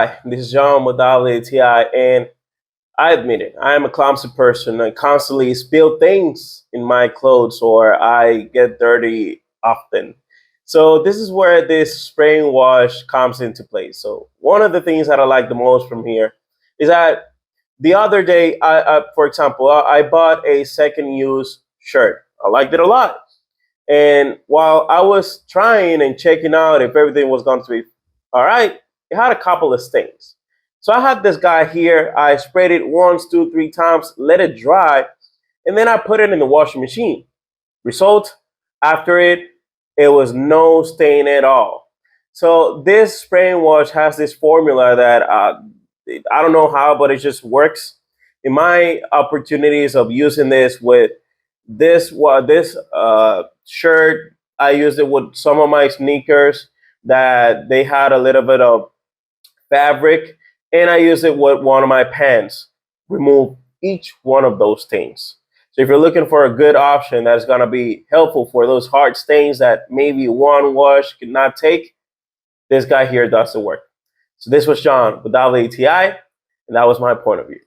Hi, this is John with additives, and I admit it, I am a clumsy person. I constantly spill things in my clothes or I get dirty often. So this is where this spraying wash comes into play. So one of the things that I like the most from here is that the other day, for example, I bought a second use shirt. I liked it a lot. And while I was trying and checking out if everything was going to be all right, it had a couple of stains. So I had this guy here. I sprayed it once, two, three times, let it dry, and then I put it in the washing machine. Result, after it was no stain at all. So this spray and wash has this formula that I don't know how, but it just works. In my opportunities of using this with this shirt, I used it with some of my sneakers that they had a little bit of fabric, and I used it with one of my pants. Remove each one of those stains. So if you're looking for a good option that's going to be helpful for those hard stains that maybe one wash could not take, this guy here does the work. So this was John with ATI, and that was my point of view.